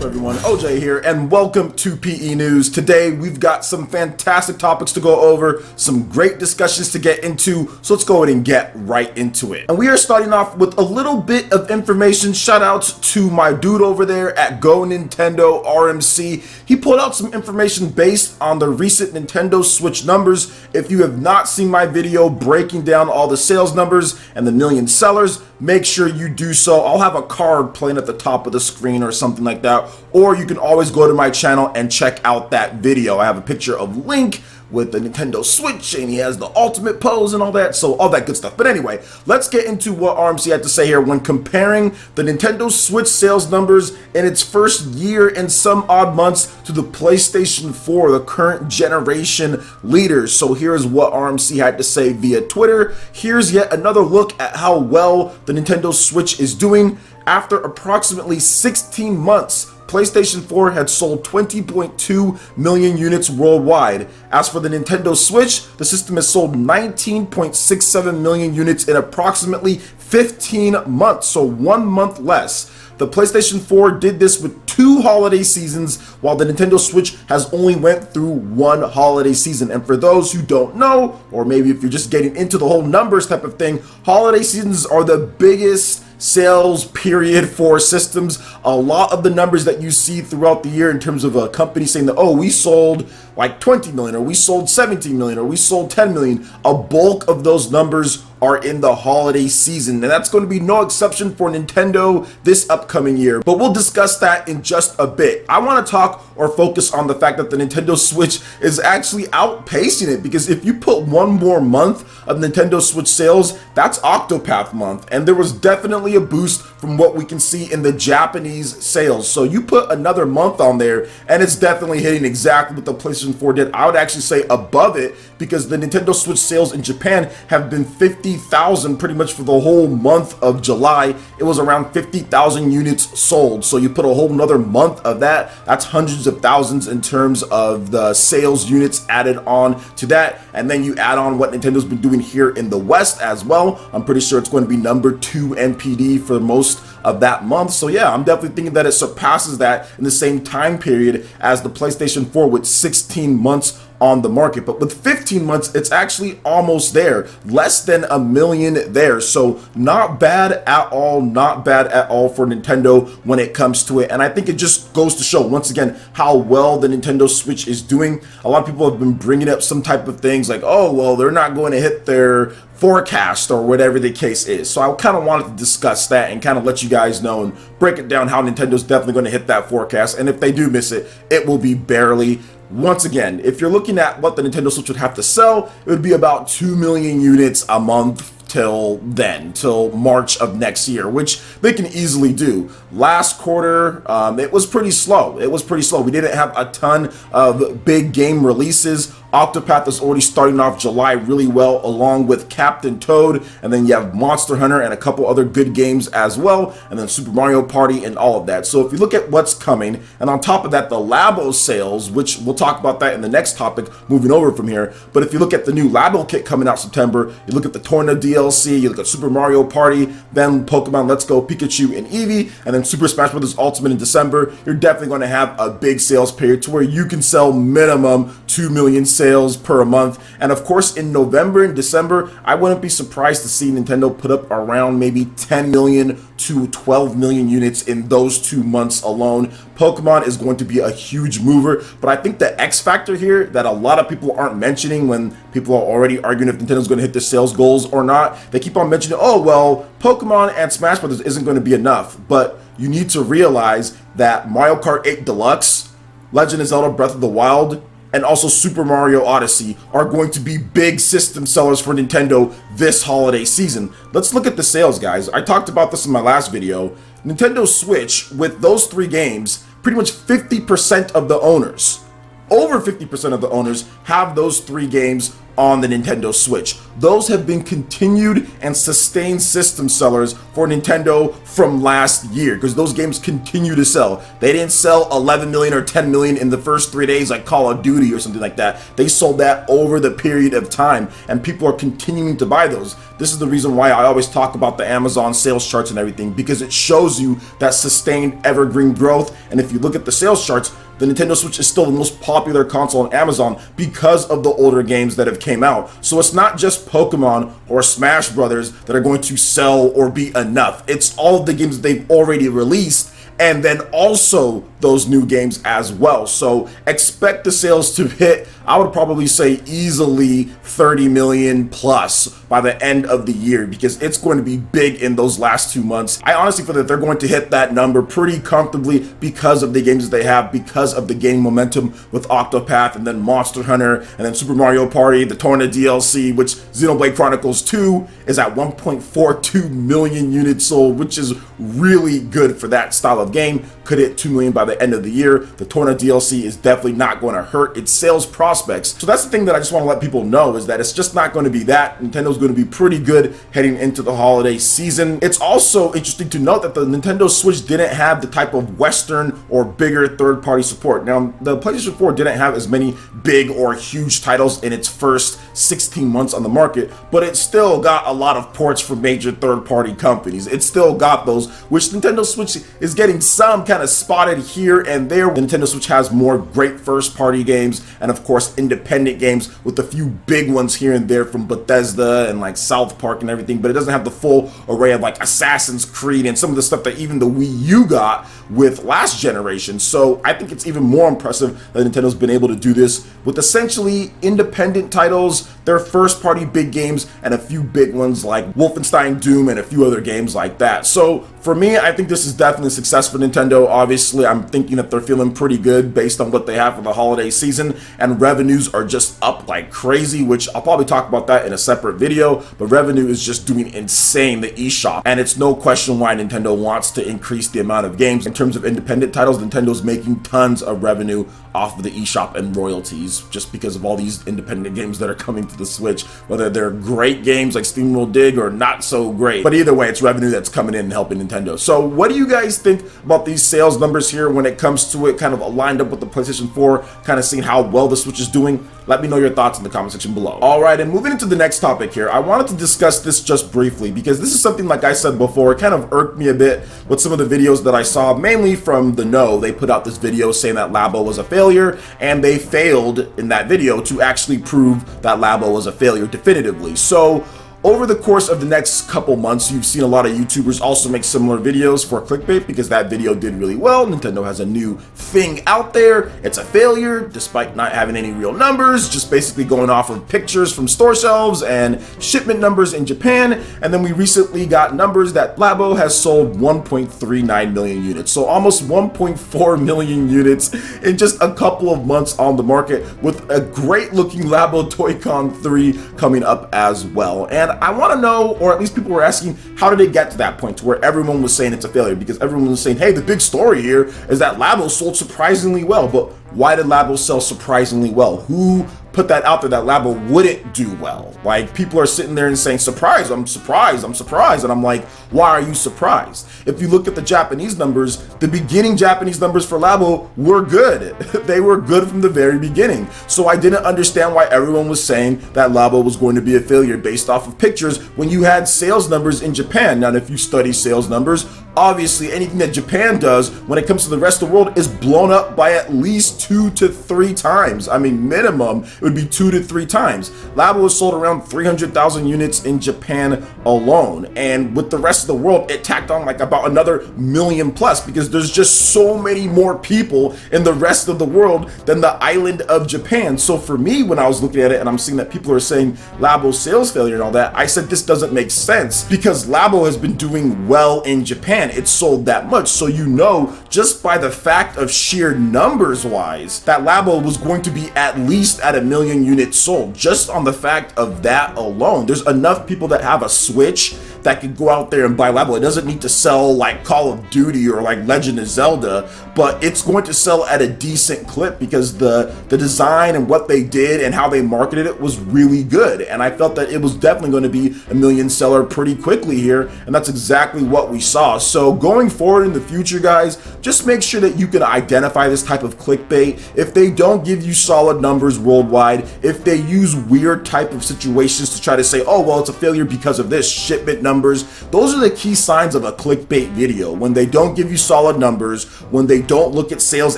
Hello everyone, OJ here, and welcome to PE News. Today we've got some fantastic topics to go over, some great discussions to get into, so let's go ahead and get right into it. And we are starting off with a little bit of information. Shout outs to my dude over there at Go Nintendo RMC. He pulled out some information based on the recent Nintendo Switch numbers. If you have not seen my video breaking down all the sales numbers and the million sellers, make sure you do so. I'll have a card playing at the top of the screen or something like that, or you can always go to my channel and check out that video. I have a picture of Link with the Nintendo Switch, and he has the ultimate pose and all that, so all that good stuff. But anyway, let's get into what RMC had to say here when comparing the Nintendo Switch sales numbers in its first year and some odd months to the PlayStation 4, the current generation leaders. So here's what RMC had to say via Twitter. Here's yet another look at how well the Nintendo Switch is doing. After approximately 16 months, PlayStation 4 had sold 20.2 million units worldwide. As for the Nintendo Switch, the system has sold 19.67 million units in approximately 15 months, so 1 month less. The PlayStation 4 did this with 2 holiday seasons, while the Nintendo Switch has only went through 1 holiday season. And for those who don't know, or maybe if you're just getting into the whole numbers type of thing, holiday seasons are the biggest sales period for systems. A lot of the numbers that you see throughout the year in terms of a company saying that, oh, we sold like 20 million, or we sold 17 million, or we sold 10 million, a bulk of those numbers are in the holiday season, and that's going to be no exception for Nintendo this upcoming year, but we'll discuss that in just a bit. I want to talk or focus on the fact that the Nintendo Switch is actually outpacing it, because if you put one more month of Nintendo Switch sales, that's Octopath month, and there was definitely a boost from what we can see in the Japanese sales. So you put another month on there, and it's definitely hitting exactly what the PlayStation 4 did. I would actually say above it, because the Nintendo Switch sales in Japan have been 50,000 pretty much for the whole month of July. It was around 50,000 units sold. So you put a whole nother month of that, that's hundreds of thousands in terms of the sales units added on to that. And then you add on what Nintendo's been doing here in the West as well. I'm pretty sure it's going to be number 2 NPD for most of that month. So yeah, I'm definitely thinking that it surpasses that in the same time period as the PlayStation 4 with 16 months on the market. But with 15 months, it's actually almost there, less than a million there. So not bad at all, not bad at all for Nintendo when it comes to it. And I think it just goes to show once again how well the Nintendo Switch is doing. A lot of people have been bringing up some type of things like, oh, well, they're not going to hit their forecast or whatever the case is. So I kind of wanted to discuss that and kind of let you guys know and break it down how Nintendo's definitely going to hit that forecast. And if they do miss it, it will be barely. Once again, if you're looking at what the Nintendo Switch would have to sell, it would be about 2 million units a month till then, till March of next year, which they can easily do. Last quarter, it was pretty slow. We didn't have a ton of big game releases. Octopath is already starting off July really well, along with Captain Toad, and then you have Monster Hunter and a couple other good games as well, and then Super Mario Party and all of that. So if you look at what's coming, and on top of that, the LABO sales, which we'll talk about that in the next topic moving over from here, but if you look at the new LABO kit coming out September, you look at the Torna DLC, you look at Super Mario Party, then Pokemon Let's Go Pikachu and Eevee, and then Super Smash Bros. Ultimate in December, you're definitely going to have a big sales period to where you can sell minimum 2 million sales per month. And of course, in November and December, I wouldn't be surprised to see Nintendo put up around maybe 10 million to 12 million units in those 2 months alone. Pokemon is going to be a huge mover, but I think the X factor here that a lot of people aren't mentioning when people are already arguing if Nintendo's going to hit their sales goals or not, they keep on mentioning, oh, well, Pokemon and Smash Bros. Isn't going to be enough. But you need to realize that Mario Kart 8 Deluxe, Legend of Zelda Breath of the Wild, and also Super Mario Odyssey are going to be big system sellers for Nintendo this holiday season. Let's look at the sales, guys. I talked about this in my last video. Nintendo Switch, with those 3 games, pretty much 50% of the owners, over 50% of the owners have those 3 games on the Nintendo Switch. Those have been continued and sustained system sellers for Nintendo from last year, because those games continue to sell. They didn't sell 11 million or 10 million in the first 3 days like Call of Duty or something like that. They sold that over the period of time, and people are continuing to buy those. This is the reason why I always talk about the Amazon sales charts and everything, because it shows you that sustained evergreen growth. And if you look at the sales charts, the Nintendo Switch is still the most popular console on Amazon because of the older games that have came out. So it's not just Pokemon or Smash Brothers that are going to sell or be enough. It's all of the games that they've already released, and then also those new games as well. So expect the sales to hit, I would probably say, easily 30 million plus by the end of the year, because it's going to be big in those last 2 months. I honestly feel that they're going to hit that number pretty comfortably because of the games that they have, because of the gaining momentum with Octopath, and then Monster Hunter, and then Super Mario Party, the Torna DLC, which Xenoblade Chronicles 2 is at 1.42 million units sold, which is really good for that style of game. Could hit 2 million by the end of the year. The Torna DLC is definitely not going to hurt its sales prospects. So that's the thing that I just want to let people know, is that it's just not going to be that. Nintendo's going to be pretty good heading into the holiday season. It's also interesting to note that the Nintendo Switch didn't have the type of Western or bigger third-party support. Now, the PlayStation 4 didn't have as many big or huge titles in its first 16 months on the market, but it still got a lot of ports from major third-party companies. It still got those, which Nintendo Switch is getting some kind of spotted here and there. The Nintendo Switch has more great first-party games, and of course independent games, with a few big ones here and there from Bethesda and like South Park and everything, but it doesn't have the full array of like Assassin's Creed and some of the stuff that even the Wii U got with last generation. So I think it's even more impressive that Nintendo's been able to do this with essentially independent titles, their first party big games, and a few big ones like Wolfenstein, Doom, and a few other games like that. So for me, I think this is definitely a success for Nintendo. Obviously, I'm thinking that they're feeling pretty good based on what they have for the holiday season, and revenues are just up like crazy, which I'll probably talk about that in a separate video, but revenue is just doing insane, the eShop, and it's no question why Nintendo wants to increase the amount of games. In terms of independent titles, Nintendo's making tons of revenue off of the eShop and royalties just because of all these independent games that are coming to the Switch, whether they're great games like SteamWorld Dig or not so great. But either way, it's revenue that's coming in and helping Nintendo. So what do you guys think about these sales numbers here when it comes to it kind of aligned up with the PlayStation 4, kind of seeing how well the Switch is doing? Let me know your thoughts in the comment section below. Alright, and moving into the next topic here, I wanted to discuss this just briefly because this is something, like I said before, it kind of irked me a bit with some of the videos that I saw, mainly from the No. They put out this video saying that LABO was a failure, and they failed in that video to actually prove that LABO was a failure definitively. So over the course of the next couple months, you've seen a lot of YouTubers also make similar videos for Clickbait because that video did really well. Nintendo has a new thing out there. It's a failure despite not having any real numbers, just basically going off of pictures from store shelves and shipment numbers in Japan. And then we recently got numbers that LABO has sold 1.39 million units. So almost 1.4 million units in just a couple of months on the market, with a great looking LABO Toy-Con 3 coming up as well. And I want to know, or at least people were asking, how did it get to that point to where everyone was saying it's a failure? Because everyone was saying, hey, the big story here is that LABO sold surprisingly well. But why did LABO sell surprisingly well? Who put that out there that LABO wouldn't do well? Like, people are sitting there and saying, surprise, I'm surprised, I'm surprised. And I'm like, why are you surprised? If you look at the Japanese numbers, the beginning Japanese numbers for LABO were good. They were good from the very beginning. So I didn't understand why everyone was saying that LABO was going to be a failure based off of pictures when you had sales numbers in Japan. Now, if you study sales numbers, obviously anything that Japan does when it comes to the rest of the world is blown up by at least 2 to 3 times. I mean, minimum, it would be 2 to 3 times. LABO was sold around 300,000 units in Japan alone. And with the rest of the world, it tacked on like about another million plus, because there's just so many more people in the rest of the world than the island of Japan. So for me, when I was looking at it and I'm seeing that people are saying LABO sales failure and all that, I said this doesn't make sense, because LABO has been doing well in Japan. It sold that much. So you know, just by the fact of sheer numbers wise, that LABO was going to be at least at 1 million units sold. Just on the fact of that alone, there's enough people that have a Switch that can go out there and buy LABO. It doesn't need to sell like Call of Duty or like Legend of Zelda, but it's going to sell at a decent clip because the design and what they did and how they marketed it was really good. And I felt that it was definitely going to be a million seller pretty quickly here, and that's exactly what we saw. So going forward in the future, guys, just make sure that you can identify this type of clickbait. If they don't give you solid numbers worldwide, if they use weird type of situations to try to say, oh, well, it's a failure because of this, shipment numbers, those are the key signs of a clickbait video. When they don't give you solid numbers, when they don't look at sales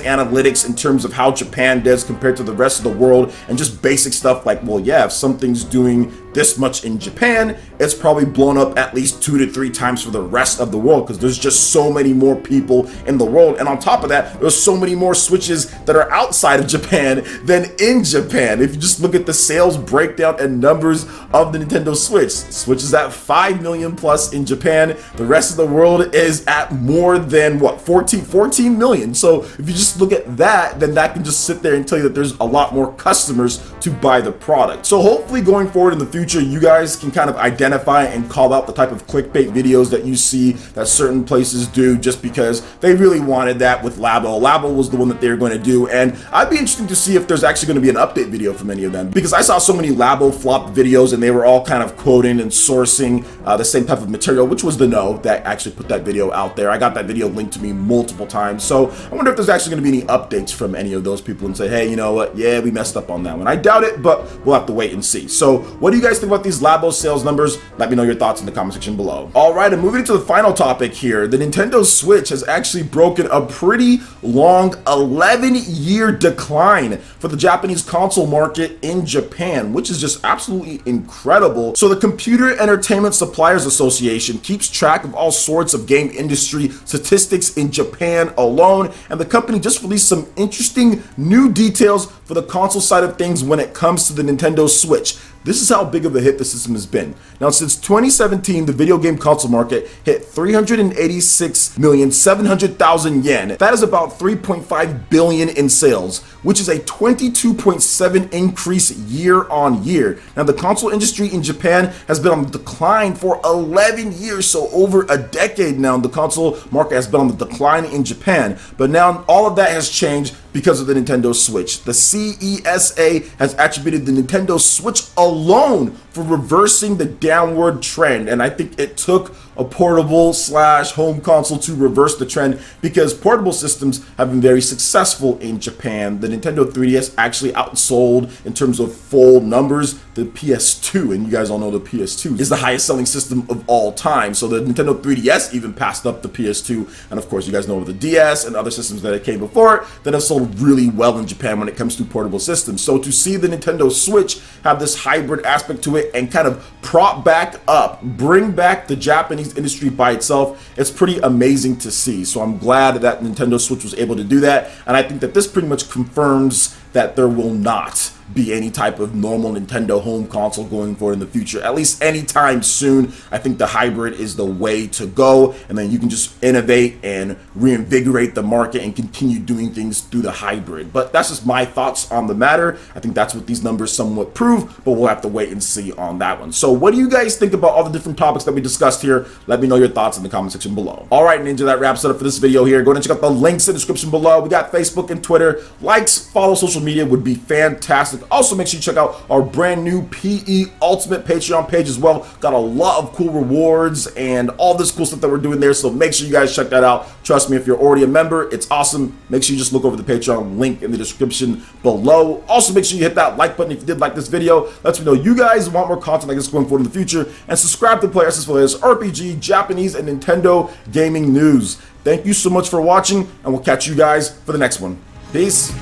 analytics in terms of how Japan does compared to the rest of the world, and just basic stuff like, well, yeah, if something's doing this much in Japan, it's probably blown up at least 2 to 3 times for the rest of the world because there's just so many more people in the world. And on top of that, there's so many more Switches that are outside of Japan than in Japan. If you just look at the sales breakdown and numbers of the Nintendo Switch, Switch is at 5 million plus in Japan. The rest of the world is at more than what, 14 million. So if you just look at that, then that can just sit there and tell you that there's a lot more customers to buy the product. So hopefully going forward in the future, you guys can kind of identify and call out the type of clickbait videos that you see that certain places do just because they really wanted that with LABO. LABO was the one that they were going to do, and I'd be interested to see if there's actually going to be an update video from any of them, because I saw so many LABO flop videos and they were all kind of quoting and sourcing the same type of material, which was the No that actually put that video out there. I got that video linked to me multiple times, so I wonder if there's actually going to be any updates from any of those people and say, hey, you know what, yeah, we messed up on that one. I doubt it, but we'll have to wait and see. So what do you guys think about these LABO sales numbers? Let me know your thoughts in the comment section below. All right, and moving to the final topic here, the Nintendo Switch has actually broken a pretty long 11-year decline for the Japanese console market in Japan, which is just absolutely incredible. So the Computer Entertainment Suppliers Association keeps track of all sorts of game industry statistics in Japan alone, and the company just released some interesting new details for the console side of things when it comes to the Nintendo Switch. This is how big of a hit the system has been. Now, since 2017, the video game console market hit 386,700,000 yen. That is about 3.5 billion in sales, which is a 22.7 increase year on year. Now, the console industry in Japan has been on the decline for 11 years, so over a decade now, the console market has been on the decline in Japan. But now all of that has changed because of the Nintendo Switch. The CESA has attributed the Nintendo Switch alone for reversing the downward trend, and I think it took a portable slash home console to reverse the trend because portable systems have been very successful in Japan. The Nintendo 3DS actually outsold in terms of full numbers the PS2, and you guys all know the PS2 is the highest selling system of all time. So the Nintendo 3DS even passed up the PS2, and of course you guys know the DS and other systems that it came before it that have sold really well in Japan when it comes to portable systems. So to see the Nintendo Switch have this hybrid aspect to it and kind of prop back up, bring back the Japanese industry by itself, it's pretty amazing to see. So I'm glad that Nintendo Switch was able to do that, and I think that this pretty much confirms that there will not be any type of normal Nintendo home console going forward in the future, at least anytime soon. I think the hybrid is the way to go, and then you can just innovate and reinvigorate the market and continue doing things through the hybrid. But that's just my thoughts on the matter. I think that's what these numbers somewhat prove, but we'll have to wait and see on that one. So what do you guys think about all the different topics that we discussed here? Let me know your thoughts in the comment section below. All right, Ninja, that wraps it up for this video here. Go ahead and check out the links in the description below. We got Facebook and Twitter. Likes, follow social media would be fantastic. Also, make sure you check out our brand new PE Ultimate Patreon page as well. Got a lot of cool rewards and all this cool stuff that we're doing there, so make sure you guys check that out. Trust me, if you're already a member, it's awesome. Make sure you just look over the Patreon link in the description below. Also, make sure you hit that like button if you did like this video. Lets me know you guys want more content like this going forward in the future. And subscribe to PlayerEssence for the latest RPG, Japanese, and Nintendo gaming news. Thank you so much for watching, and we'll catch you guys for the next one. Peace.